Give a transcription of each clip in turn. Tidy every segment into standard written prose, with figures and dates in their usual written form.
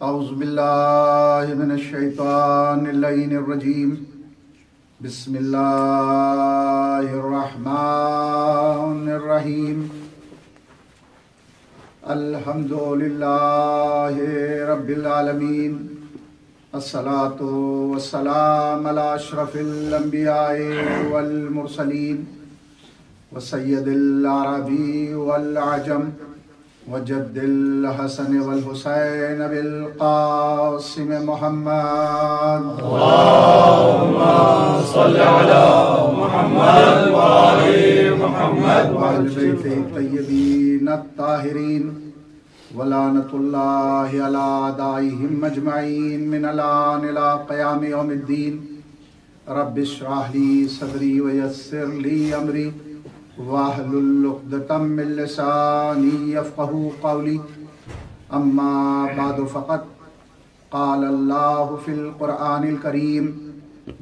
اعوذ باللہ من الشیطان اللعین الرجیم بسم اللہ الرحمن الرحیم الحمد للہ رب العالمین الصلاۃ والسلام علی اشرف الانبیاء والمرسلین وسید العربی والعجم وجد الحسن والحسین بالقاسم محمد اللهم صل على محمد وآل محمد وآل بیتہ الطیبین الطاہرین ولعنۃ اللہ علی اعدائہم اجمعین من الآن الی قیام یوم الدین رب اشرح لی صدری ویسر لی امری واحلل عقدۃ من لسانی یفقہوا قولی اما بعد فقد قال اللہ فی القرآن الکریم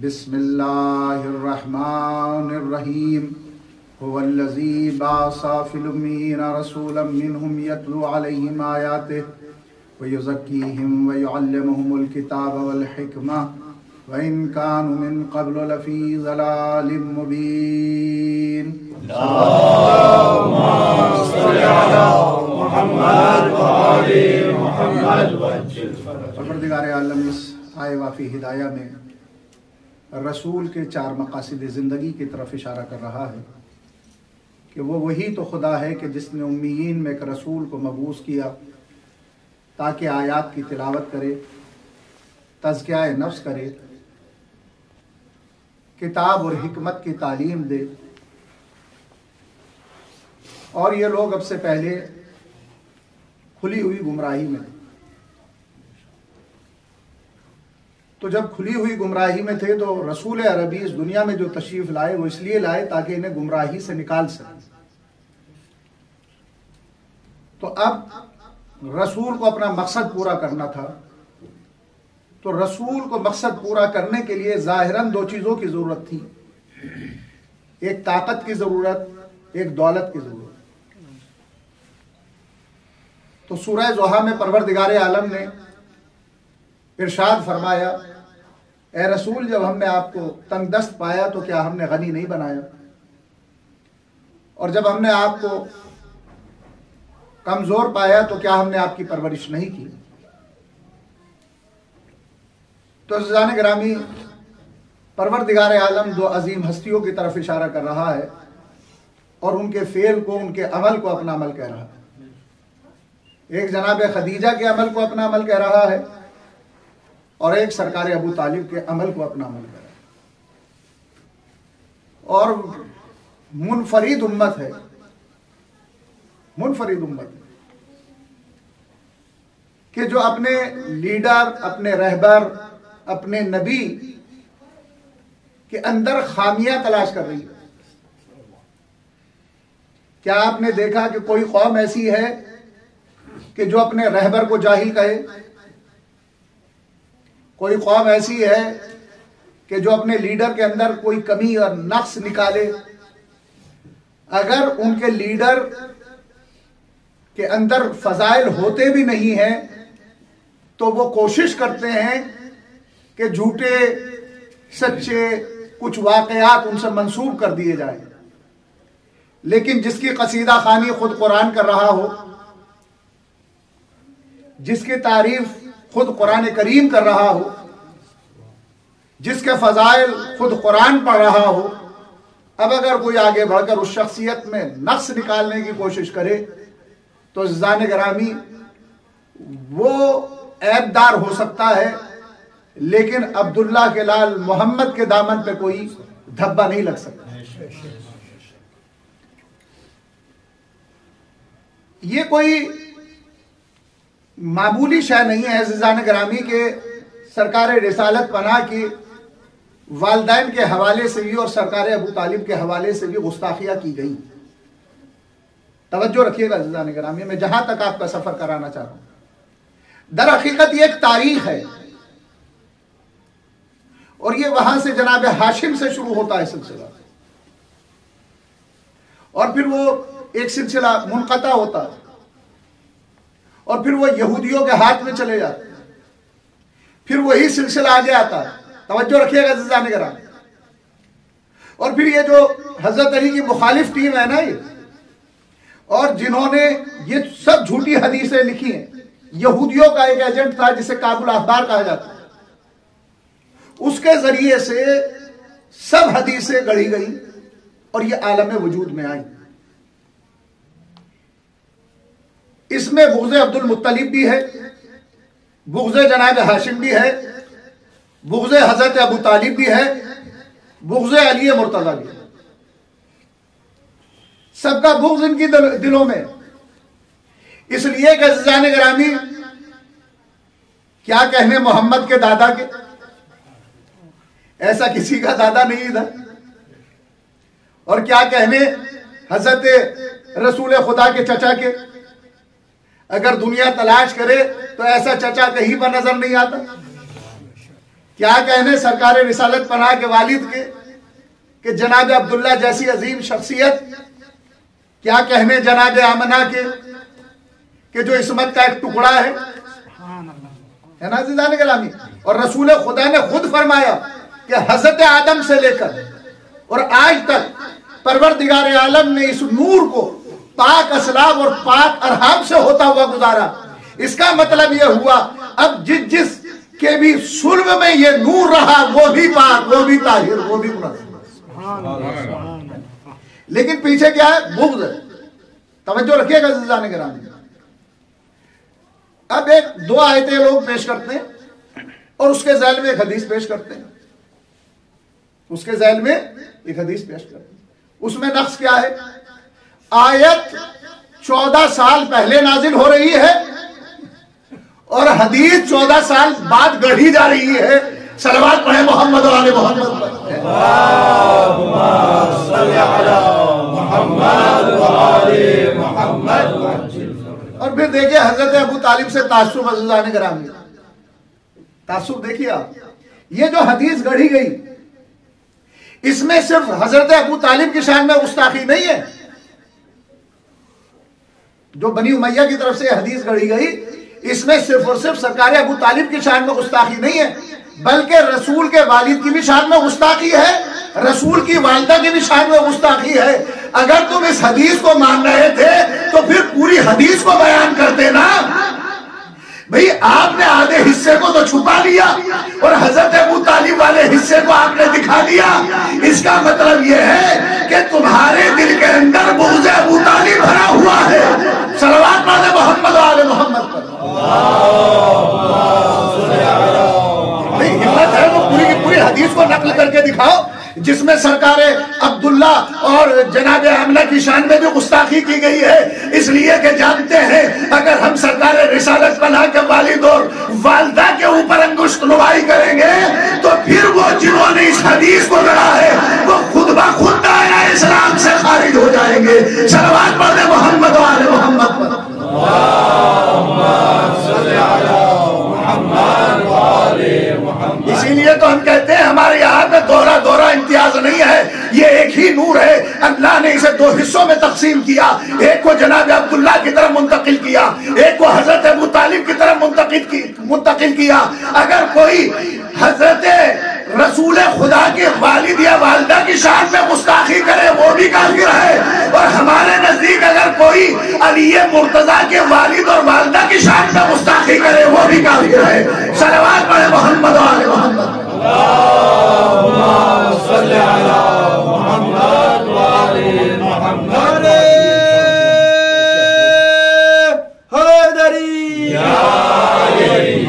بسم اللہ الرحمن الرحیم هو الذی بعث فی الامیین رسولا منہم یتلو علیہم آیاتہ ویزکیہم ویعلمہم الکتاب والحکمہ وإن كانوا من قبل لفی ضلال مبین اللهم صل على محمد وآل محمد وعجل فرجهم۔ پروردگار عالم اس آئے وافی ہدایہ میں رسول کے 4 مقاصد زندگی کی طرف اشارہ کر رہا ہے کہ وہ وہی تو خدا ہے کہ جس نے امیین میں ایک رسول کو مبعوث کیا تاکہ آیات کی تلاوت کرے، تزکیہ نفس کرے، کتاب اور حکمت کی تعلیم دے۔ اور یہ لوگ اب سے پہلے کھلی ہوئی گمراہی میں تھے، تو جب کھلی ہوئی گمراہی میں تھے تو رسول عربی اس دنیا میں جو تشریف لائے وہ اس لیے لائے تاکہ انہیں گمراہی سے نکال سکے۔ تو اب رسول کو اپنا مقصد پورا کرنا تھا، تو رسول کو مقصد پورا کرنے کے لیے ظاہراً 2 چیزوں کی ضرورت تھی، ایک طاقت کی ضرورت، ایک دولت کی ضرورت۔ تو سورہ ضحیٰ میں پروردگار عالم نے ارشاد فرمایا، اے رسول جب ہم نے آپ کو تنگ دست پایا تو کیا ہم نے غنی نہیں بنایا، اور جب ہم نے آپ کو کمزور پایا تو کیا ہم نے آپ کی پرورش نہیں کی۔ تو عزیزان گرامی، پروردگار عالم 2 عظیم ہستیوں کی طرف اشارہ کر رہا ہے اور ان کے فعل کو، ان کے عمل کو اپنا عمل کہہ رہا ہے۔ ایک جناب خدیجہ کے عمل کو اپنا عمل کہہ رہا ہے اور ایک سرکار ابو طالب کے عمل کو اپنا عمل کہہ رہا ہے۔ اور منفرد امت ہے، منفرد امت ہے کہ جو اپنے لیڈر، اپنے رہبر، اپنے نبی کے اندر خامیاں تلاش کر رہی ہے۔ کیا آپ نے دیکھا کہ کوئی قوم ایسی ہے کہ جو اپنے رہبر کو جاہل کہے؟ کوئی قوم ایسی ہے کہ جو اپنے لیڈر کے اندر کوئی کمی اور نقص نکالے؟ اگر ان کے لیڈر کے اندر فضائل ہوتے بھی نہیں ہیں تو وہ کوشش کرتے ہیں کہ جھوٹے سچے کچھ واقعات ان سے منسوب کر دیے جائیں، لیکن جس کی قصیدہ خوانی خود قرآن کر رہا ہو، جس کی تعریف خود قرآن کریم کر رہا ہو، جس کے فضائل خود قرآن پڑھ رہا ہو، اب اگر کوئی آگے بڑھ کر اس شخصیت میں نقص نکالنے کی کوشش کرے تو عزیزان گرامی وہ عیبدار ہو سکتا ہے، لیکن عبداللہ کے لال محمد کے دامن پہ کوئی دھبا نہیں لگ سکتا۔ یہ کوئی معمولی شے نہیں ہے عزیزان گرامی کہ سرکار رسالت پناہ کی والدین کے حوالے سے بھی اور سرکار ابو طالب کے حوالے سے بھی گستاخیاں کی گئی۔ توجہ رکھیے گا عزیزان گرامی، میں جہاں تک آپ کا سفر کرانا چاہ رہا ہوں، در حقیقت یہ ایک تاریخ ہے، اور یہ وہاں سے جناب ہاشم سے شروع ہوتا ہے سلسلہ، اور پھر وہ ایک سلسلہ منقطع ہوتا ہے، اور پھر وہ یہودیوں کے ہاتھ میں چلے جاتے ہیں، پھر وہی سلسلہ آگے آتا ہے. توجہ رکھیے گا عزیزان گرامی. اور پھر یہ جو حضرت علی کی مخالف ٹیم ہے نا یہ، اور جنہوں نے یہ سب جھوٹی حدیثیں لکھی ہیں، یہودیوں کا ایک ایجنٹ تھا جسے کابل اخبار کہا جاتا ہے، اس کے ذریعے سے سب حدیثیں گڑھی گئی اور یہ عالم وجود میں آئی. اس میں بغض عبد المطلب بھی ہے، بغض جناب ہاشم بھی ہے، بغض حضرت ابو طالب بھی ہے، بغض علی مرتضی بھی ہے. سب کا بغض ان کی دلوں میں. اس لیے کہ عزیزان گرامی، کیا کہنے محمد کے دادا کے، ایسا کسی کا دادا نہیں تھا. اور کیا کہنے حضرت رسول خدا کے چچا کے، اگر دنیا تلاش کرے تو ایسا چچا کہیں پر نظر نہیں آتا. کیا کہنے سرکار رسالت پناہ کے والد کے کہ جناب عبداللہ جیسی عظیم شخصیت. کیا کہنے جناب آمنہ کے کہ جو عصمت کا ایک ٹکڑا ہے نا عزیزان گرامی. اور رسول خدا نے خود فرمایا کہ حضرت آدم سے لے کر اور آج تک پروردگار عالم نے اس نور کو پاک اسلاب اور پاک ارحام سے ہوتا ہوا گزارا. اس کا مطلب یہ ہوا اب جس کے بھی سلب میں یہ نور رہا وہ بھی پاک، وہ بھی طاہر، وہ بھی منظم. لیکن پیچھے کیا ہے؟ بغض ہے. توجہ رکھیے گا عزیزان گرامی. اب ایک دو آیتیں لوگ پیش کرتے ہیں اور اس کے ذیل میں ایک حدیث پیش کرتے ہیں. اس کے ذیل میں ایک حدیث پیش کرتے ہیں. اس میں نقص کیا ہے؟ آیت 14 سال پہلے نازل ہو رہی ہے اور حدیث 14 سال بعد گڑھی جا رہی ہے. صلوات پڑھیں محمد و آل محمد پر. اللہم صلی علی محمد و آل محمد. اور پھر دیکھیں حضرت ابو طالب سے تعصب عزیزان گرامی. تعصب دیکھیے آپ. یہ جو حدیث گڑھی گئی اس میں صرف حضرت ابو طالب کی شان میں گستاخی نہیں ہے. جو بنی امیہ کی طرف سے حدیث گڑھی گئی اس میں صرف اور صرف سرکار ابو طالب کی شان میں گستاخی نہیں ہے، بلکہ رسول کے والد کی بھی شان میں گستاخی ہے، رسول کی والدہ کی بھی شان میں گستاخی ہے. اگر تم اس حدیث کو مان رہے تھے تو پھر پوری حدیث کو بیان کرتے نا. بھئی آپ نے آدھے حصے کو تو چھپا لیا اور حضرت ابو طالب والے حصے کو آپ نے دکھا دیا. اس کا مطلب یہ ہے کہ تمہارے دل کے اندر بغض ابو طالب بھرا ہوا ہے. صلوات پڑھیں محمد و آل محمد پر. ہمت ہے وہ پوری کی پوری حدیث کو نقل کر کے دکھاؤ جس میں سرکار عبداللہ اور جناب آمنہ کی شان میں بھی گستاخی کی گئی ہے. اس لیے کہ جانتے ہیں اگر ہم سرکار رسالت پناہ کے والد اور والدہ کے اوپر انگشت نمائی کریں گے تو پھر وہ جنہوں نے اس حدیث کو گڑھا ہے وہ خود بخود دائرہ اسلام سے خارج ہو جائیں گے. صلوات پڑھیں محمد و آل محمد پر. اسی لیے تو ہم کہتے ہیں ہمارے یہاں پہ دوہرا امتیاز نہیں ہے، یہ ایک ہی نور ہے. اللہ نے اسے دو حصوں میں تقسیم کیا، ایک کو جناب عبداللہ کی طرف منتقل کیا، ایک کو حضرت ابو طالب کی طرف منتقل کیا. اگر کوئی حضرت رسول خدا کے والد یا والدہ کی شان میں گستاخی کرے وہ بھی کافر ہے، اور ہمارے نزدیک اگر کوئی علی مرتضیٰ کے والد اور والدہ کی شان میں گستاخی کرے وہ بھی کافر ہے. صلوات پڑھیں محمد و آل محمد. اللہم صلی علی محمد و آل محمد.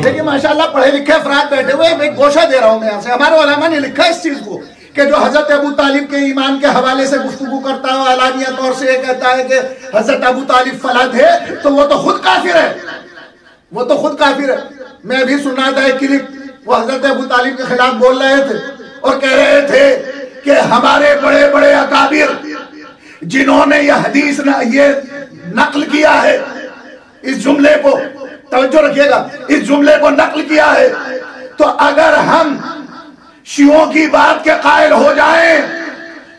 دیکھیں ماشاءاللہ پڑھے لکھے افراد بیٹھے ہوئے، ایک گوشہ دے رہا ہوں میں یہاں سے. ہمارے علماء نے لکھا اس چیز کو کہ جو حضرت ابو طالب کے ایمان کے حوالے سے گفتگو کرتا ہے علانیہ طور سے یہ کہتا ہے کہ حضرت ابو طالب فلاں تھے تو وہ تو خود کافر ہے، وہ تو خود کافر ہے. میں بھی سنا تھا ایک کلپ، وہ حضرت ابو طالب کے خلاف بول رہے تھے اور کہہ رہے تھے کہ ہمارے بڑے بڑے اکابر جنہوں نے یہ حدیث یہ نقل کیا ہے، اس جملے کو توجہ رکھیے گا، اس جملے کو نقل کیا ہے، تو اگر ہم شیعوں کی بات کے قائل ہو جائیں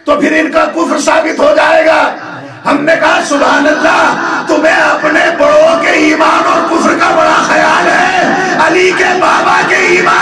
تو پھر ان کا کفر ثابت ہو جائے گا. ہم نے کہا سبحان اللہ، تمہیں اپنے بڑوں کے ایمان اور کفر کا بڑا خیال ہے، علی کے بابا کے ایمان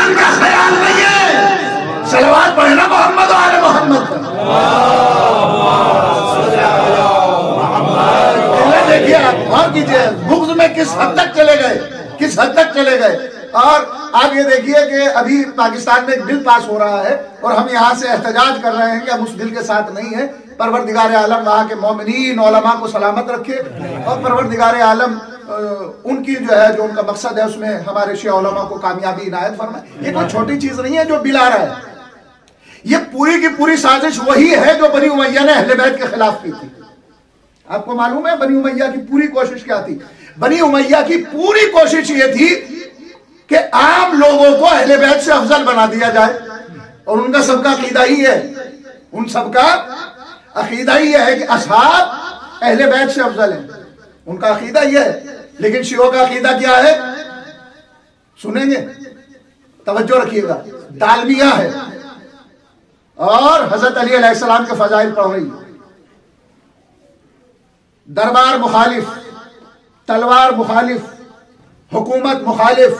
کیجئے بغض میں کس حد تک چلے گئے، کس حد تک چلے گئے۔ اور آپ یہ دیکھیے کہ ابھی پاکستان میں ایک بل پاس ہو رہا ہے اور ہم یہاں سے احتجاج کر رہے ہیں کہ ہم اس بل کے ساتھ نہیں ہیں۔ پروردگار عالم وہاں کے مومنین علماء کو سلامت رکھے، اور پروردگار عالم ان کی جو ہے جو ان کا مقصد ہے اس میں ہمارے شیعہ علماء کو کامیابی عنایت فرمائے۔ یہ کوئی چھوٹی چیز نہیں ہے جو بل آ رہا ہے، یہ پوری کی پوری سازش وہی ہے جو بنی امیہ نے اہل بیت کے خلاف کی تھی۔ آپ کو معلوم ہے بنی امیہ کی پوری کوشش کیا تھی؟ بنی امیہ کی پوری کوشش یہ تھی کہ عام لوگوں کو اہل بیت سے افضل بنا دیا جائے، اور ان کا سب کا عقیدہ ہی ہے، ان سب کا عقیدہ ہی ہے کہ اصحاب اہل بیت سے افضل ہیں، ان کا عقیدہ یہ ہے۔ لیکن شیعوں کا عقیدہ کیا ہے؟ سنیں گے، توجہ رکھیے گا، دالمیہ ہے اور حضرت علی علیہ السلام کے فضائل پڑھ رہی ہے، دربار مخالف، تلوار مخالف، حکومت مخالف،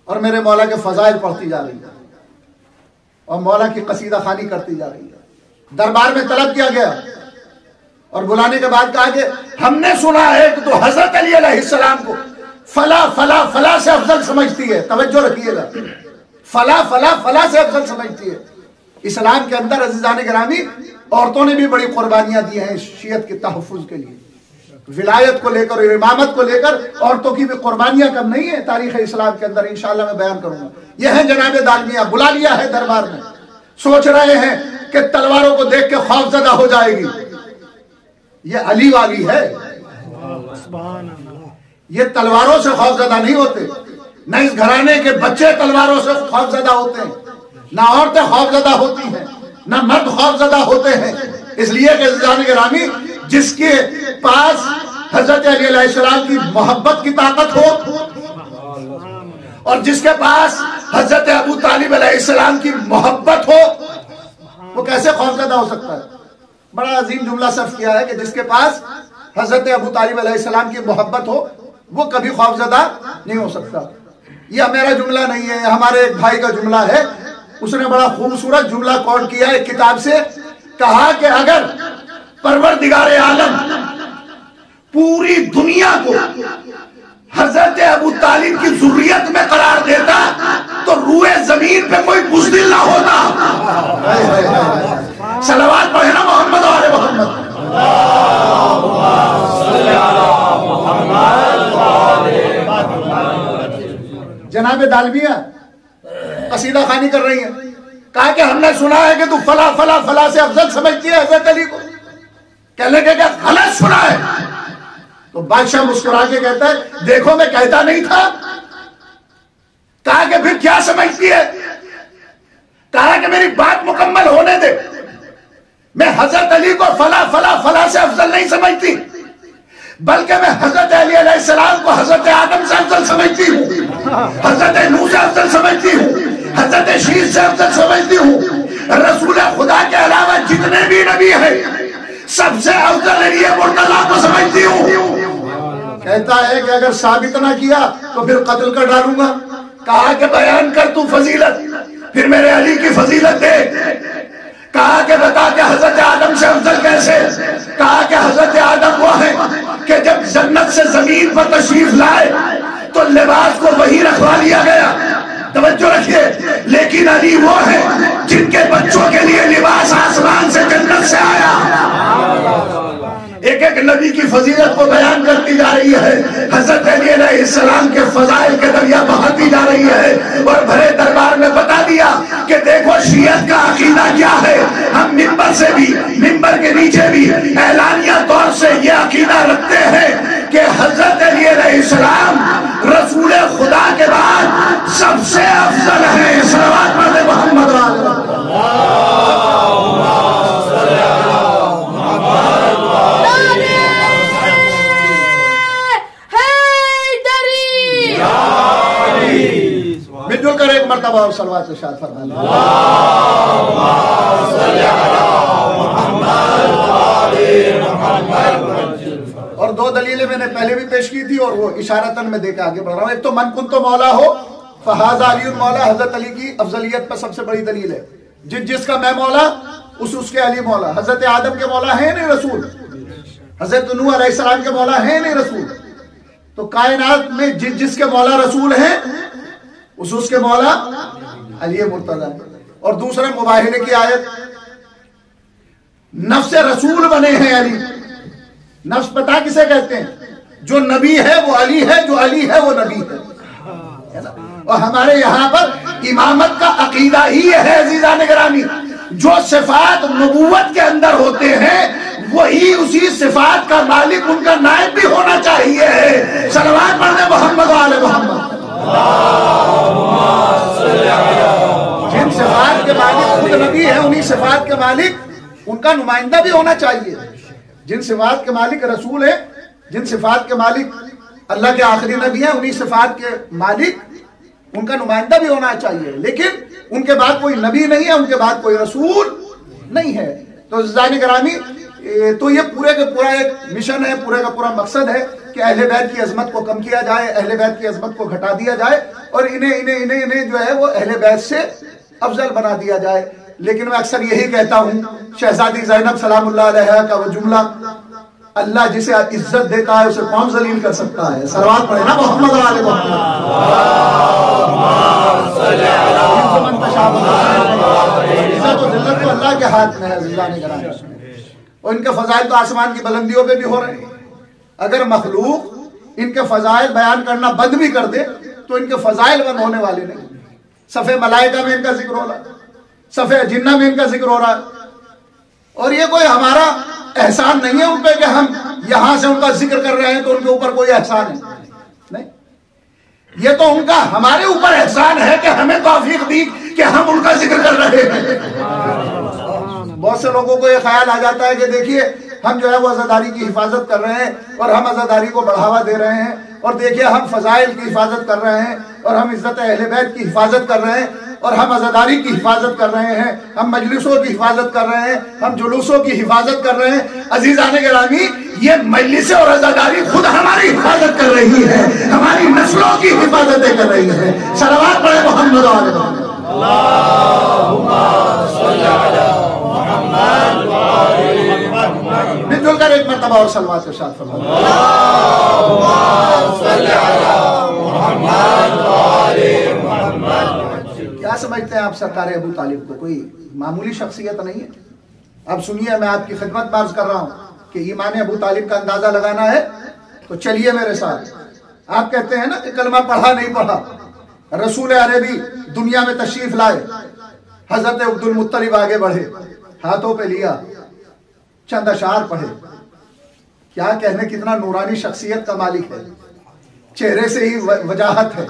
اور میرے مولا کے فضائل پڑھتی جا رہی ہے اور مولا کی قصیدہ خوانی کرتی جا رہی ہے۔ دربار میں طلب کیا گیا اور بلانے کے بعد کہا کہ ہم نے سنا ہے کہ تو حضرت علی علیہ السلام کو فلا فلا فلا سے افضل سمجھتی ہے، توجہ رکھیے گا، فلا فلا فلا سے افضل سمجھتی ہے۔ اسلام کے اندر عزیزان گرامی عورتوں نے بھی بڑی قربانیاں دی ہیں شیعت کے تحفظ کے لیے، ولایت کو لے کر اور امامت کو لے کر عورتوں کی بھی قربانیاں کم نہیں ہیں تاریخ اسلام کے اندر، انشاءاللہ میں بیان کروں گا۔ یہ ہے جناب دالمیہ، بلا لیا ہے دربار میں، سوچ رہے ہیں کہ تلواروں کو دیکھ کے خوف زدہ ہو جائے گی۔ یہ علی والی ہے، یہ تلواروں سے خوف زدہ نہیں ہوتے، نہ اس گھرانے کے بچے تلواروں سے خوف زدہ ہوتے ہیں، نہ عورتیں خوف زدہ ہوتی ہیں، نہ مرد خوف زدہ ہوتے ہیں۔ اس لیے کہ عزیزان گرامی جس کے پاس حضرت علی علیہ السلام کی محبت کی طاقت ہو اور جس کے پاس حضرت ابو طالب علیہ السلام کی محبت ہو، وہ کیسے خوفزدہ ہو سکتا ہے؟ بڑا عظیم جملہ صرف کیا ہے کہ جس کے پاس حضرت ابو طالب علیہ السلام کی محبت ہو وہ کبھی خوفزدہ نہیں ہو سکتا۔ یہ میرا جملہ نہیں ہے، ہمارے ایک بھائی کا جملہ ہے، اس نے بڑا خوبصورت جملہ کوٹ کیا ہے کتاب سے، کہا کہ اگر پروردگار عالم پوری دنیا کو حضرت ابو طالب کی ذریت میں قرار دیتا تو روئے زمین پہ کوئی بزدل نہ ہوتا۔ صلوات پڑھے نا محمد و آل محمد۔ جناب دالمیہ قصیدہ خوانی کر رہی ہیں، کہا کہ ہم نے سنا ہے کہ تو فلا فلا فلا سے افضل سمجھتی ہے حضرت علی کو، کہنے کے کہ غلط سنا ہے۔ تو بادشاہ مسکرا کے کہتا ہے دیکھو میں کہتا نہیں تھا۔ کہا کہ پھر کیا سمجھتی ہے؟ کہا کہ میری بات مکمل ہونے دے، میں حضرت علی کو فلا فلا فلا سے افضل نہیں سمجھتی، بلکہ میں حضرت علی علیہ السلام کو حضرت آدم سے افضل سمجھتی ہوں، حضرت نوح سے افضل سمجھتی ہوں، حضرت شیش سے افضل سمجھتی ہوں، رسول خدا کے علاوہ جتنے بھی نبی ہیں سب سے افضل علی مرتضیٰ کو سمجھتی ہوں۔ کہتا ہے کہ اگر ثابت نہ کیا تو پھر قتل کر ڈالوں گا۔ کہا کہ بیان کر تو فضیلت، پھر میرے علی کی فضیلت دے۔ کہا کہ بتا کہ حضرت آدم سے افضل کیسے؟ کہا کہ حضرت آدم وہ ہیں کہ جب جنت سے زمین پر تشریف لائے تو لباس کو وہی رکھوا لیا گیا، توجہ رکھیے، لیکن علی وہ ہیں جن کے بچوں کے لیے لباس آسمان سے جنت سے آیا۔ ایک ایک نبی کی فضیلت کو بیان کرتی جا رہی ہے، حضرت علی علیہ السلام کے فضائل کے دریا بہاتی جا رہی ہے، اور بھرے دربار میں بتا دیا کہ دیکھو شیعت کا عقیدہ کیا ہے۔ ہم ممبر سے بھی، ممبر کے نیچے بھی اعلانیہ طور سے یہ عقیدہ رکھتے ہیں کہ حضرت علی علیہ السلام رسول خدا کے بعد سب سے افضل ہے۔ صلوات پڑھے محمد و آل محمد۔ مل کر ایک مرتبہ اور صلوات سے شاد فرما لیں۔ اور دو دلیلیں میں نے پہلے بھی پیش کی تھی اور وہ اشارتاً میں دے کے آگے بڑھ رہا ہوں۔ ایک تو من کن تو مولا ہو فہذا علی مولا، حضرت علی کی افضلیت پر سب سے بڑی دلیل ہے۔ جس کا میں مولا اس کے علی مولا۔ حضرت آدم کے مولا ہیں نہیں رسول، حضرت نوح علیہ السلام کے مولا ہیں نہیں رسول؟ تو کائنات میں جس کے مولا رسول ہیں اس کے مولا علی مرتضیٰ. اور دوسرے مباہلے کی آیت، نفس رسول بنے ہیں علی. نفس پتا کسے کہتے ہیں؟ جو نبی ہے وہ علی ہے، جو علی ہے وہ نبی ہے. اور ہمارے یہاں پر امامت کا عقیدہ ہی ہے عزیزان گرامی، جو صفات نبوت کے اندر ہوتے ہیں وہی اسی صفات کا مالک ان کا نائب بھی ہونا چاہیے. صلوات پڑھنے محمد و آل محمد. جن صفات کے مالک خود نبی ہیں انہی صفات کے مالک ان کا نمائندہ بھی ہونا چاہیے. جن صفات کے مالک رسول ہیں، جن صفات کے مالک اللہ کے آخری نبی ہیں، انہی صفات کے مالک ان کا نمائندہ بھی ہونا چاہیے. لیکن ان کے بعد کوئی نبی نہیں ہے، ان کے بعد کوئی رسول نہیں ہے. تو عزیزان گرامی، تو یہ پورے کا پورا ایک مشن ہے، پورے کا پورا مقصد ہے کہ اہل بیت کی عظمت کو کم کیا جائے، اہل بیت کی عظمت کو گھٹا دیا جائے، اور انہیں جو ہے وہ اہل بیت سے افضل بنا دیا جائے. لیکن میں اکثر یہی کہتا ہوں، شہزادی زینب سلام اللہ علیہا کا وہ جملہ، اللہ جسے عزت دیتا ہے اسے کون ذلیل کر سکتا ہے؟ صلوات پڑھیں نا محمد و آل محمد. عزت و ذلت تو اللہ کے ہاتھ میں ہے عزیزان گرامی، اور ان کے فضائل تو آسمان کی بلندیوں پہ بھی ہو رہے ہیں. اگر مخلوق ان کے فضائل بیان کرنا بند بھی کر دے تو ان کے فضائل بند ہونے والے نہیں. صفحہ ملائکہ میں ان کا ذکر ہو رہا ہے، صفحہ جنہ میں ان کا ذکر ہو رہا ہے. اور یہ کوئی ہمارا احسان نہیں ہے ان پہ کہ ہم یہاں سے ان کا ذکر کر رہے ہیں تو ان کے اوپر کوئی احسان ہے نہیں. یہ تو ان کا ہمارے اوپر احسان ہے کہ ہمیں توفیق دی کہ ہم ان کا ذکر کر رہے ہیں. بہت سے لوگوں کو یہ خیال آ جاتا ہے کہ دیکھیے ہم جو ہے وہ عزاداری کی حفاظت کر رہے ہیں اور ہم عزاداری کو بڑھاوا دے رہے ہیں، اور دیکھیے ہم فضائل کی حفاظت کر رہے ہیں اور ہم عزت اہل بیت کی حفاظت کر رہے ہیں اور ہم عزاداری کی حفاظت کر رہے ہیں، ہم مجلسوں کی حفاظت کر رہے ہیں، ہم جلوسوں کی حفاظت کر رہے ہیں. عزیزان گرامی، یہ مجلس اور عزاداری خود ہماری حفاظت کر رہی ہے، ہماری نسلوں کی حفاظتیں کر رہی ہے. صلوات پڑھے محمد و آل محمد. اللہم صلی علی محمد و آل محمد. مل جل کر ایک مرتبہ اور صلوات ارشاد فرمائیں. اللہم صلی علی محمد و آل محمد. کیا سمجھتے ہیں آپ سرکار ابو طالب کو؟ کوئی معمولی شخصیت نہیں ہے. اب سنیے، میں آپ کی خدمت میں عرض کر رہا ہوں کہ ایمان ابو طالب کا اندازہ لگانا ہے تو چلیے میرے ساتھ. آپ کہتے ہیں نا کہ کلمہ پڑھا نہیں پڑھا. رسول عربی دنیا میں تشریف لائے، حضرت عبد المطلب آگے بڑھے، ہاتھوں پہ لیا، چند اشعار پڑھے. کیا کہنے، کتنا نورانی شخصیت کا مالک ہے. چہرے سے ہی وجاہت ہے،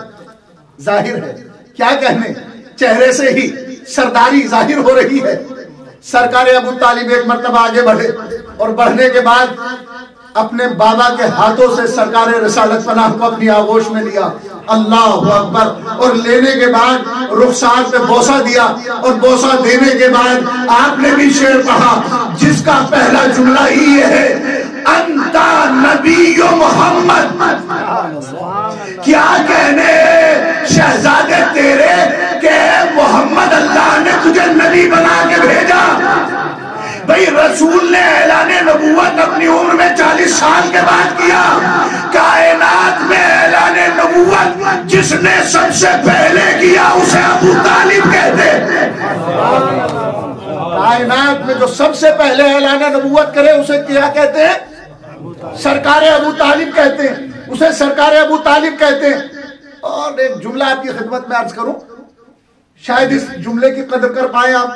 ظاہر ہے. کیا کہنے، چہرے سے ہی سرداری ظاہر ہو رہی ہے. سرکار ابو طالب ایک مرتبہ آگے بڑھے اور بڑھنے کے بعد اپنے بابا کے ہاتھوں سے سرکار رسالت پناہ کو اپنی آغوش میں لیا. اللہ اکبر. اور لینے کے بعد رخسار پہ بوسہ دیا، اور بوسہ دینے کے بعد آپ نے بھی شعر پڑھا جس کا پہلا جملہ ہی یہ ہے، انتا نبی محمد. کیا کہنے شہزادے تیرے کہ محمد اللہ نے تجھے نبی بنا کے بھیجا. بھئی رسول نے اعلان نبوت اپنی عمر میں 40 سال کے بعد کیا. کائنات میں اعلان نبوت جس نے سب سے پہلے کیا اسے ابو طالب کہتے. کائنات میں جو سب سے پہلے اعلان نبوت کرے اسے کیا کہتے ہیں؟ سرکار ابو طالب کہتے ہیں. اسے سرکار ابو طالب کہتے ہیں. اور ایک جملہ آپ کی خدمت میں عرض کروں، شاید اس جملے کی قدر کر پائے آپ.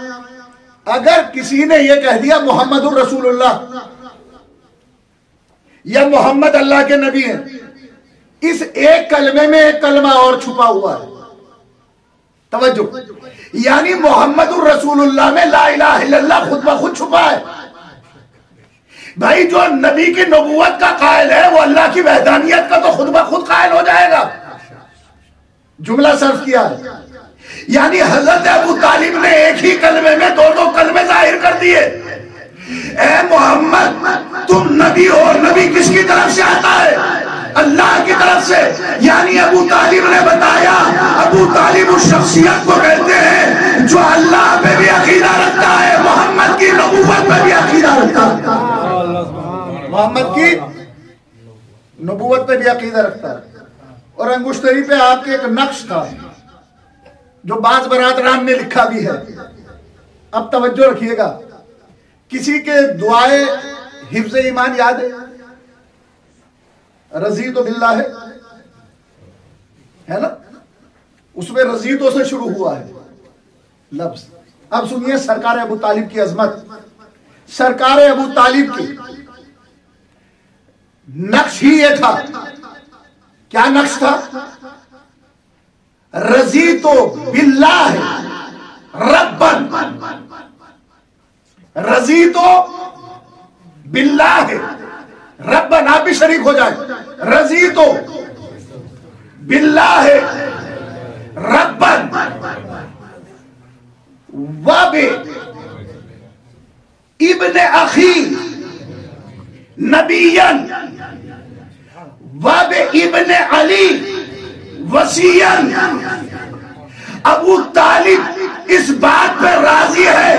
اگر کسی نے یہ کہہ دیا محمد الرسول اللہ یا محمد اللہ کے نبی ہیں، اس ایک کلمے میں ایک کلمہ اور چھپا ہوا ہے. توجہ، یعنی محمد الرسول اللہ میں لا الہ الا اللہ خود بخود چھپا ہے. بھائی جو نبی کی نبوت کا قائل ہے وہ اللہ کی وحدانیت کا تو خود بخود قائل ہو جائے گا. جملہ صرف کیا ہے، یعنی حضرت ابو طالب نے ایک ہی کلمے میں دو کلمے ظاہر کر دیے. اے محمد تم نبی ہو. نبی کس کی طرف سے آتا ہے؟ اللہ کی طرف سے. یعنی ابو طالب نے بتایا، ابو طالب اس شخصیت کو کہتے ہیں جو اللہ پہ بھی عقیدہ رکھتا ہے، محمد کی نبوت پہ بھی عقیدہ رکھتا ہے. محمد کی نبوت پہ بھی عقیدہ رکھتا ہے. اور انگشتری پہ آپ کے ایک نقش تھا جو بعض برادران نے لکھا بھی ہے. اب توجہ رکھیے گا, کسی کے دعائے حفظ ایمان یاد ہے؟ رضیت باللہ ہے نا, اس میں رضیتوں سے شروع ہوا ہے لفظ. اب سنیے سرکار ابو طالب کی عظمت. سرکار ابو طالب کی نقش ہی یہ تھا. کیا نقش تھا؟ رضیتو باللہ ربن. رضیتو باللہ ربن. آپ بھی شریک ہو جائیں. رضیتو باللہ ربن وب ابن اخی نبیًا وب ابن علی وصیًا. ابو طالب اس بات پہ راضی ہے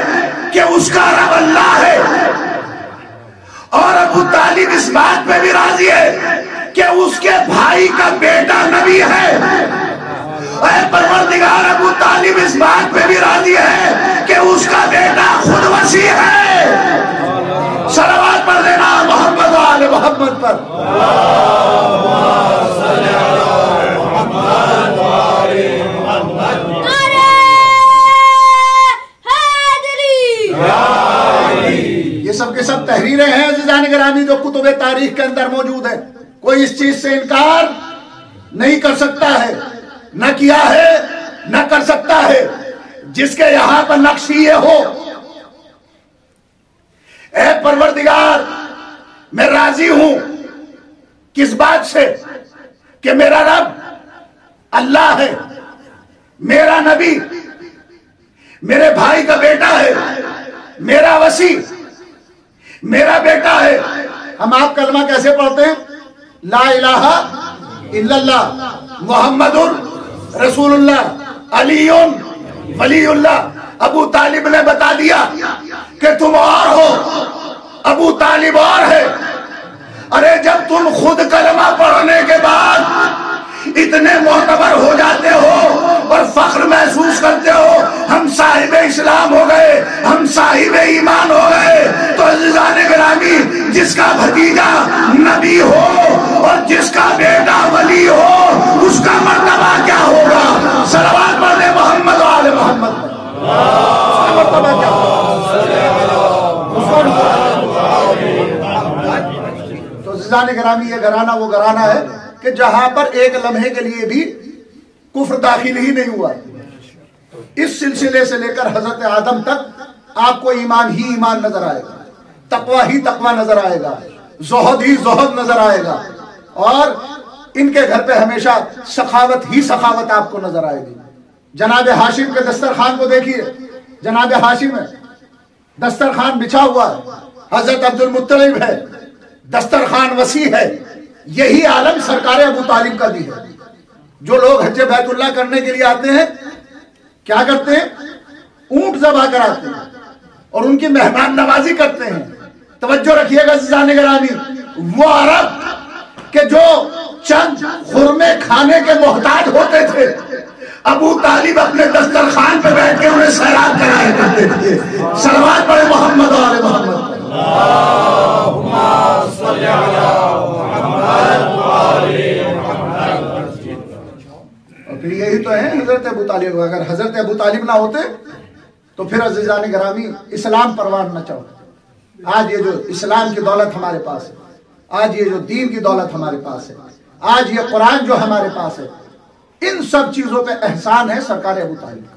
کہ اس کا رب اللہ ہے, اور ابو طالب اس بات پہ بھی راضی ہے کہ اس کے بھائی کا بیٹا نبی ہے. اے پروردگار, ابو طالب اس بات پہ بھی راضی ہے کہ اس کا بیٹا خود وسیع ہے. صلوات پڑھ دینا محمد و آل محمد پر. یہ سب کے سب تحریریں ہیں عزیزان گرامی جو کتب تاریخ کے اندر موجود ہیں. کوئی اس چیز سے انکار نہیں کر سکتا ہے, نہ کیا ہے نہ کر سکتا ہے. جس کے یہاں پر نقش یہ ہو, اے پروردگار میں راضی ہوں کس بات سے کہ میرا رب اللہ ہے, میرا نبی میرے بھائی کا بیٹا ہے, میرا وسیع میرا بیٹا ہے. ہم آپ کلمہ کیسے پڑھتے ہیں؟ لا الہ الا اللہ محمد رسول اللہ علی ولی اللہ. ابو طالب نے بتا دیا کہ تم اور ہو, ابو طالب اور ہے. ارے جب تم خود کلمہ پڑھنے کے بعد اتنے معتبر ہو جاتے ہو اور فخر محسوس کرتے ہو ہم صاحب اسلام ہو گئے, ہم صاحب ایمان ہو گئے, تو عزیزان گرامی جس کا بھتیجا نبی ہو اور جس کا بیٹا ولی ہو اس کا مرتبہ کیا ہوگا؟ صلوات پڑھ دے محمد و آل محمد. اس کا مرتبہ کیا ہوگا؟ تو عزیزان گرامی یہ گھرانہ وہ گھرانہ ہے کہ جہاں پر ایک لمحے کے لیے بھی کفر داخل ہی نہیں ہوا. اس سلسلے سے لے کر حضرت آدم تک آپ کو ایمان ہی ایمان نظر آئے گا, تقوی ہی تقوی نظر آئے گا, زہد ہی زہد نظر آئے گا, اور ان کے گھر پہ ہمیشہ سخاوت ہی سخاوت آپ کو نظر آئے گی. جناب ہاشم کے دسترخوان کو دیکھیے, جناب ہاشم ہے دسترخوان بچھا ہوا ہے, حضرت عبد المطلب ہے, دسترخوان وسیع ہے. یہی عالم سرکار ابو طالب کا بھی ہے. جو لوگ حج بیت اللہ کرنے کے لیے آتے ہیں کیا کرتے ہیں؟ اونٹ ذبح کراتے ہیں اور ان کی مہمان نوازی کرتے ہیں. توجہ رکھیے گا عزیزان گرامی, وہ عرب کہ جو چند خرمے کھانے کے محتاج ہوتے تھے, ابو طالب اپنے دسترخوان پہ بیٹھ کے انہیں سیراب کرایا کرتے تھے. صلوات پڑھے محمد و آل محمد. اللہم صلی علی محمد و آل محمد. اور پھر یہی تو ہے حضرت ابو طالب. اگر حضرت ابو طالب نہ ہوتے تو پھر عزیزان گرامی اسلام پروان نہ چڑھتا. آج یہ جو اسلام کی دولت ہمارے پاس ہے, آج یہ جو دین کی دولت ہمارے پاس ہے, آج یہ قرآن جو ہمارے پاس ہے, ان سب چیزوں پہ احسان ہے سرکار ابو طالب کا.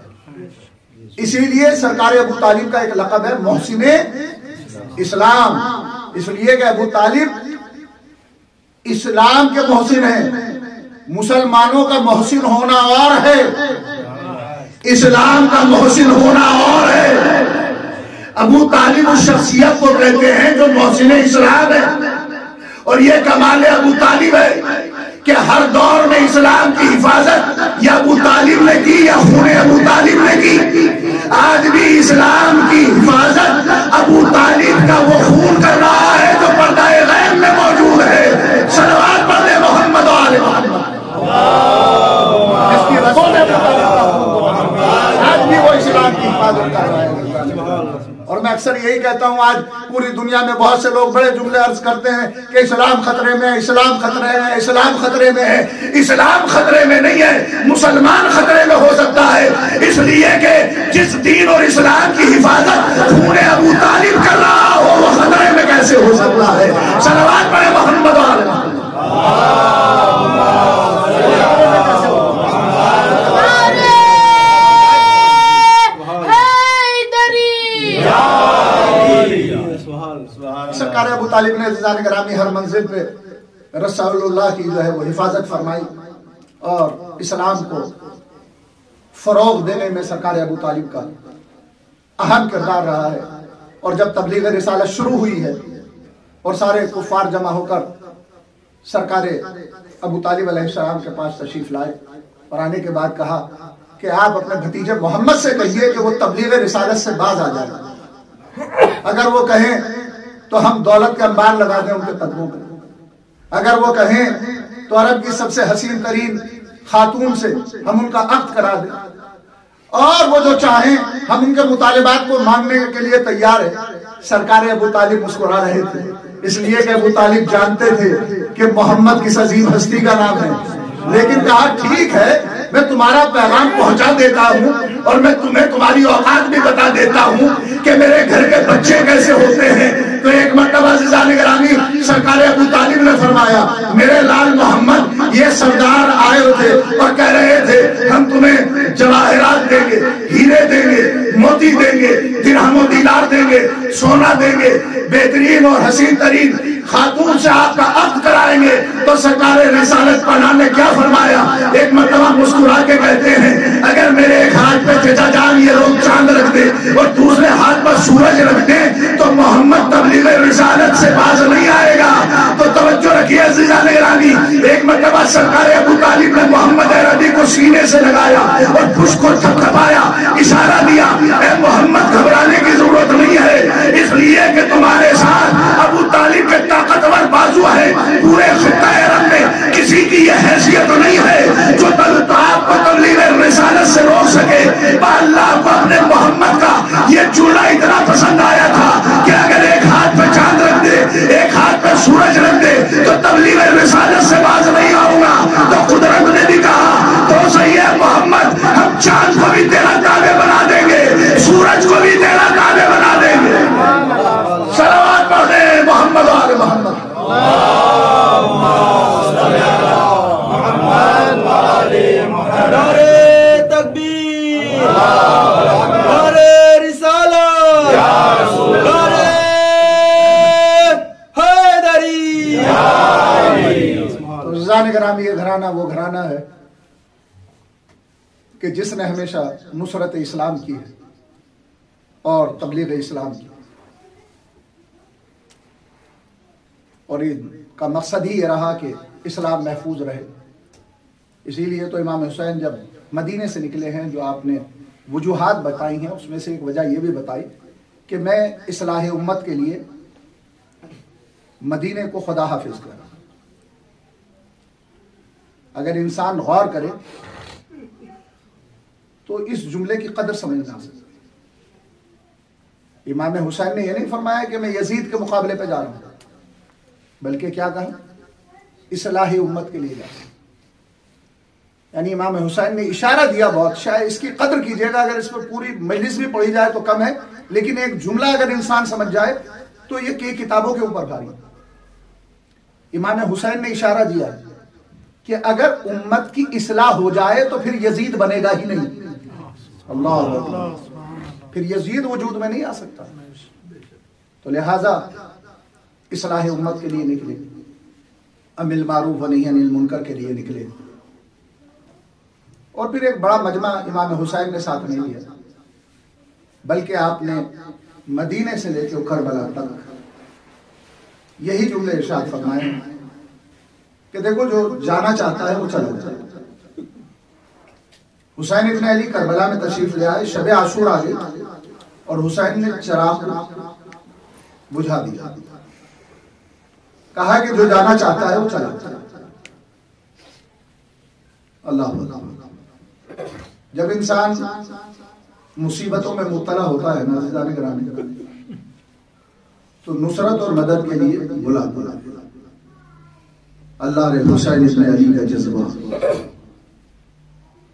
اسی لیے سرکار ابو طالب کا ایک لقب ہے محسن اسلام, اس لیے کہ ابو طالب اسلام کے محسن ہیں. مسلمانوں کا محسن ہونا اور ہے, اسلام کا محسن ہونا اور ہے. ابو طالب اس شخصیت کو کہتے ہیں جو محسن اسلام ہے, اور یہ کمال ابو طالب ہے کہ ہر دور میں اسلام کی حفاظت یا ابو طالب نے کی یا خون ابو طالب نے کی. آج بھی اسلام کی حفاظت ابو طالب کا وہ خون کر رہا ہے جو پردہ غیب آل محمد، جس کی رگوں میں ابو طالب کا خون، آج بھی وہ اسلام کی حفاظت کر رہا ہے۔ اور میں اکثر یہی کہتا ہوں، آج پوری دنیا میں بہت سے لوگ بڑے جملے عرض کرتے ہیں کہ اسلام خطرے میں ہے، اسلام خطرے میں ہے، اسلام خطرے میں ہے۔ اسلام خطرے میں نہیں ہے، مسلمان خطرے میں ہو سکتا ہے، اس لیے کہ جس دین اور اسلام کی حفاظت خون ابو طالب کر رہا ہو وہ خطرے میں کیسے ہو سکتا ہے؟ صلوات پڑھے محمد و آل محمد۔ سرکار ابو طالب نے عزیزان گرامی ہر منزل پہ رسول اللہ کی جو ہے وہ حفاظت فرمائی، اور اسلام کو فروغ دینے میں سرکار ابو طالب کا اہم کردار رہا ہے۔ اور جب تبلیغ رسالت شروع ہوئی ہے اور سارے کفار جمع ہو کر سرکار ابو طالب علیہ السلام کے پاس تشریف لائے، اور آنے کے بعد کہا کہ آپ اپنے بھتیجے محمد سے کہیے کہ وہ تبلیغ رسالت سے باز آ جائے، اگر وہ کہیں تو ہم دولت کے انبار لگا دیں ان کے قدموں پہ، اگر وہ کہیں تو عرب کی سب سے حسین ترین خاتون سے ہم ان کا عقد کرا دیں، اور وہ جو چاہیں ہم ان کے مطالبات کو مانگنے کے لیے تیار ہیں۔ سرکار ابو طالب مسکرا رہے تھے، اس لیے کہ ابو طالب جانتے تھے کہ محمد کس عظیم ہستی کا نام ہے، لیکن کہا ٹھیک ہے میں تمہارا پیغام پہنچا دیتا ہوں، اور میں تمہیں تمہاری اوقات بھی بتا دیتا ہوں کہ میرے گھر کے بچے کیسے ہوتے ہیں۔ تو ایک مرتبہ عزیزان گرامی سرکار ابو طالب نے فرمایا، میرے لال محمد یہ سردار آئے تھے اور کہہ رہے تھے ہم تمہیں جواہرات دیں گے، ہیرے دیں گے، موتی دیں گے، درہم و دینار دیں گے، سونا دیں گے، بہترین اور حسین ترین خاتون سے آپ کا عقد کرائیں گے۔ تو سرکار رسالت پناہ نے کیا فرمایا؟ ایک مرتبہ مسکرا کے کہتے ہیں اگر میرے ایک ہاتھ پہ چچا جان یہ لوگ چاند رکھ دے اور دوسرے ہاتھ پر سورج رکھ دے تو محمد تبلیغ رسالت سے باز نہیں آئے گا۔ تو توجہ رکھیے عزیزان گرامی، ایک مرتبہ سرکار ابو طالب نے محمد عربی کو سینے سے لگایا اور پشت کو تھپتھپایا، اشارہ دیا اے محمد گھبرانے کی ضرورت نہیں ہے، اس لیے کہ تمہارے ساتھ ابو طالب کے طاقتور بازو ہے، پورے خطہ عرب میں کسی کی یہ حیثیت نہیں ہے جو آپ کو تبلیغ رسالت سے روک سکے۔ اللہ کو اپنے محمد کا یہ چولہا اتنا پسند آیا تھا کہ اگر ایک ہاتھ پہ چاند رکھ دے، ایک ہاتھ پہ سورج رکھ دے تو تبلیغ رسالت سے باز نہیں آؤں گا۔ تو قدرت نے بھی کہا تو صحیح ہے محمد، ہم چاند کو بھی تیرا تابع بنا دیں گے، سورج کو بھی تیرا تابع بنا دیں گے۔ صلوات پڑھیں محمد و آل محمد۔ نعرے تکبیر، نعرے رسالت، نعرے حیدری۔ عزیزان گرامی یہ گھرانہ وہ گھرانہ ہے کہ جس نے ہمیشہ نصرت اسلام کی ہے اور تبلیغ اسلام کی، اور ان کا مقصد ہی یہ رہا کہ اسلام محفوظ رہے۔ اسی لیے تو امام حسین جب مدینے سے نکلے ہیں، جو آپ نے وجوہات بتائی ہیں اس میں سے ایک وجہ یہ بھی بتائی کہ میں اصلاح امت کے لیے مدینے کو خدا حافظ کرا۔ اگر انسان غور کرے تو اس جملے کی قدر سمجھنا سکتا۔ امام حسین نے یہ نہیں فرمایا کہ میں یزید کے مقابلے پہ جا رہا ہوں، بلکہ کیا کہا؟ اصلاح امت کے لیے جا رہا ہوں۔ یعنی امام حسین نے اشارہ دیا بہت، شاید اس کی قدر کیجئے گا، اگر اس پر پوری مجلس بھی پڑھی جائے تو کم ہے، لیکن ایک جملہ اگر انسان سمجھ جائے تو یہ کئی کتابوں کے اوپر بھاری ہے۔ امام حسین نے اشارہ دیا کہ اگر امت کی اصلاح ہو جائے تو پھر یزید بنے گا ہی نہیں۔ اللہ اکبر، پھر یزید وجود میں نہیں آ سکتا۔ تو لہٰذا اصلاح امت کے لیے نکلے، امر بالمعروف و نہی عن المنکر کے لیے نکلے، اور پھر ایک بڑا مجمع امام حسین نے ساتھ نہیں لیا، بلکہ آپ نے مدینے سے لے کے کربلا تک یہی جملے ارشاد فرمائے کہ دیکھو جو جانا چاہتا ہے وہ چلا جائے۔ حسین ابن علی کربلا میں تشریف لے آئے، شب عاشور آ گئی اور حسین نے چراغ بجھا دیا، کہا کہ جو جانا چاہتا ہے وہ چلا جائے۔ اللہ جب انسان مصیبتوں میں مبتلا ہوتا ہے عزیزان گرامی تو نصرت اور مدد کے لیے بلا اللہ نے حسین ابن علی کا جذبہ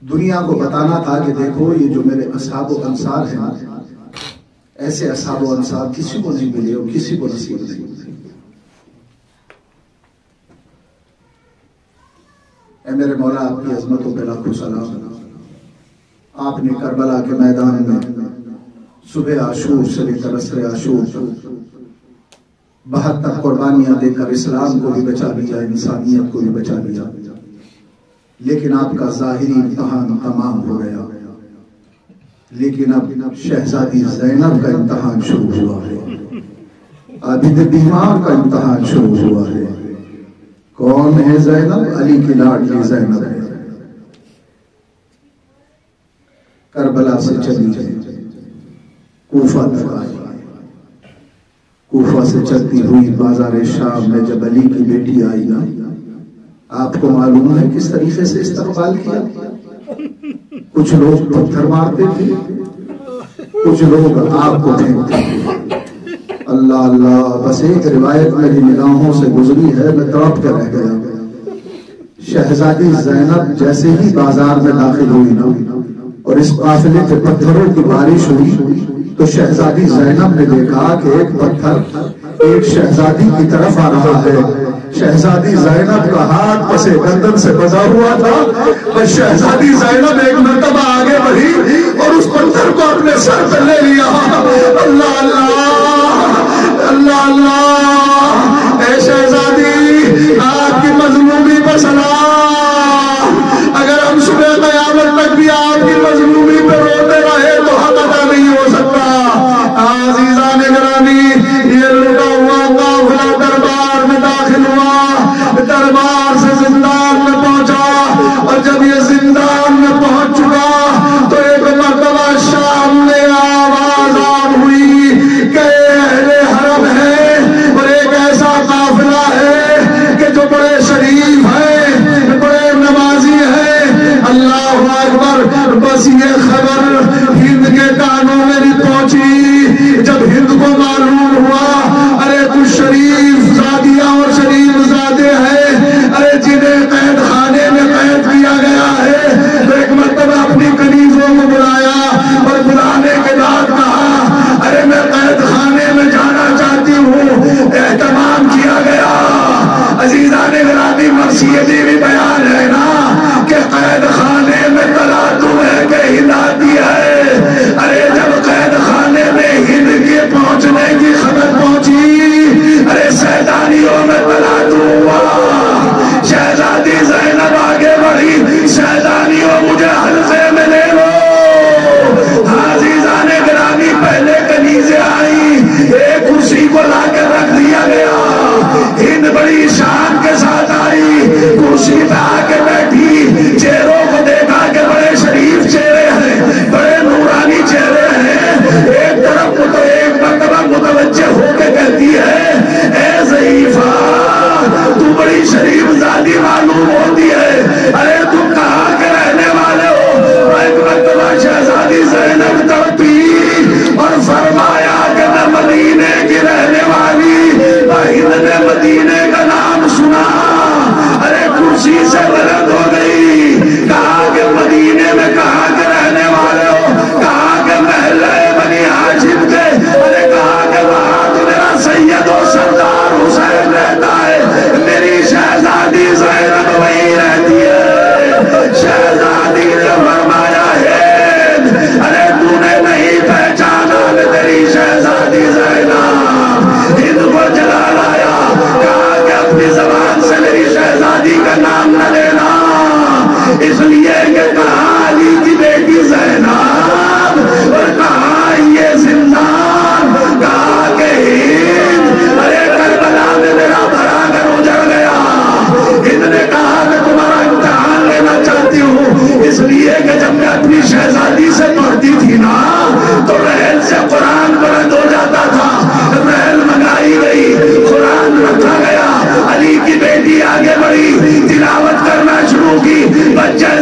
دنیا کو بتانا تھا کہ دیکھو یہ جو میرے اصحاب و انصار ہیں ایسے اصحاب و انصار کسی کو نہیں ملے اور کسی کو نصیب نہیں ملے۔ اے میرے مولا آپ کی عظمتوں پہ لاکھوں سلام۔ آپ نے کربلا کے میدان میں صبح عاشور سے لے کر عصر عاشور 72 قربانیاں دے کر اسلام کو بھی بچا لیا، انسانیت کو بھی بچا لیا، لیکن آپ کا ظاہری امتحان تمام ہو گیا، لیکن اب شہزادی زینب کا امتحان شروع ہوا ہے، عابد بیمار کا امتحان شروع ہوا ہے۔ کون ہے زینب؟ علی کی لاڈلی زینب ہے۔ کربلا سے چلی جائے کوفہ تک آئی، کوفہ سے چلتی ہوئی بازار شام میں جب علی کی بیٹی آئی نا، آپ کو معلوم ہے کس طریقے سے استقبال کیا؟ کچھ لوگ پتھر مارتے تھے، کچھ لوگ آپ کو پھینکتے تھے۔ اللہ اللہ، بس ایک روایت میری نگاہوں سے گزری ہے، میں تڑپ کر رہ گیا۔ شہزادی زینب جیسے ہی بازار میں داخل ہوئی نا اور اس قافلے کے پتھروں کی بارش ہوئی تو شہزادی زینب نے دیکھا کہ ایک پتھر ایک شہزادی کی طرف آ رہا ہے۔ شہزادی زینب کا ہاتھ پسے گردن سے بندھا ہوا تھا، بس شہزادی زینب ایک مرتبہ آگے بڑھی اور اس پتھر کو اپنے سر پہ لے لیا۔ اللہ اللہ اللہ اللہ، اے شہزادی آپ کی مظلومی پر سلام۔ اگر ہم صبح قیامت تک بھی آپ کی مظلومی پہ روتے رہے تو حق ادا نہیں ہو سکتا۔ عزیزان گرامی، یہ لٹا ہوا قافلہ دربار میں داخل ہوا، دربار سے زندان میں پہنچا، اور جب یہ زندان میں پہنچ چکا تو ایک مرتبہ شام میں آواز آب ہوئی کہ اہل حرم ہے اور ایک ایسا قافلہ ہے کہ جو بڑے شریف ہیں، بڑے نمازی ہیں۔ اللہ اکبر، بس یہ خبر ہند کے کانوں میں بھی پہنچی۔ جب ہند کو معلوم ہوا ارے کچھ شریف زادیاں اور شریف زادے ہیں ارے جنہیں قید خانے میں قید کیا گیا ہے، تو ایک مرتبہ اپنی کنیزوں کو بلایا اور بلانے کے بعد کہا ارے میں قید خانے میں جانا چاہتی ہوں۔ اہتمام کیا گیا۔ عزیزان گرامی، مرثیے میں بھی بیان ہے نا کہ قید خانے میں تلاتم ہے کہ ہنداتی ہے۔ ارے جب قید خانے میں ہند کے پہنچنے کی خبر پہنچی، ارے سیدانیوں میں تلاتم ہوا۔ شہزادی زینب آگے بڑھی، شہزادیوں مجھے حلقے میں لے لو۔ عزیزان گرامی، پہلے کنیزیں آئیں، ایک کرسی کو لا کے رکھ دیا گیا۔ ہند بڑی شان کے ساتھ آئی، کرسی پہ آ کے بیٹھی، چہروں کو دیکھا کہ بڑے شریف چہرے ہیں، بڑے نورانی چہرے ہیں۔ ایک طرف کو تو ایک مرتبہ متوجہ ہو کے کہتی ہے اے ضعیفہ، تو بڑی شریف زادی معلوم ہوتی ہے، ارے تم کہاں کے رہنے والے ہو؟ ایک مرتبہ شہزادی زینب تڑپی اور فرمایا کہ میں مدینے کی رہنے والی، ہند نے مدینے کا نام سنا، ارے کرسی سے بلند ہو گئی۔ کہا کہ مدینے میں کہاں کے رہنے والے ہو؟ کہا کہ محلہ بنی ہاشم کے۔ ارے کہا کہ وہاں تو میرا سید و سردار حسین رہتا ہے، میری شہزادی زینب وہی رہتی ہے۔ شہزادی نے فرمایا ہے ارے تو نے نہیں پہچانا تیری شہزادی زینب۔ ہند کو جلا لایا، کہا کہ اپنی زبان سے میری شہزادی کا نام نہ لینا، اس لیے کہ کہاں علی کی بیٹی زینب اور کہاں یہ زندان، کہا کہ ہند ارے کربلا میں میرا بڑا گھر اجڑ گیا۔ ہند نے کہا کہ تمہارا امتحان لینا چاہتی ہوں، اس لیے کہ جب میں اپنی شہزادی سے پڑھتی تھی نا تو رحل سے قرآن بلند ہو جاتا تھا، رحل منگائی گئی، قرآن رکھا گیا، علی کی بیٹی آگے بڑھی، تلاوت کرنا شروع کی، بچے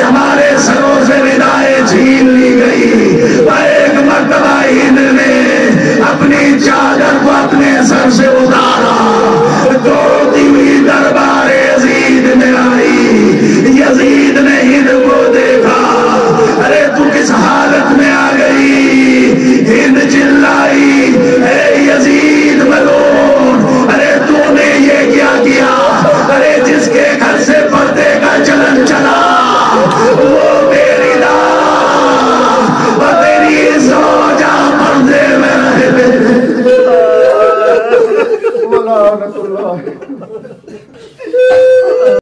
ہمارے سروں سے ردائیں چھین لی گئی، وہ ایک مرتبہ ہند نے اپنی چادر کو اپنے سر سے اتارا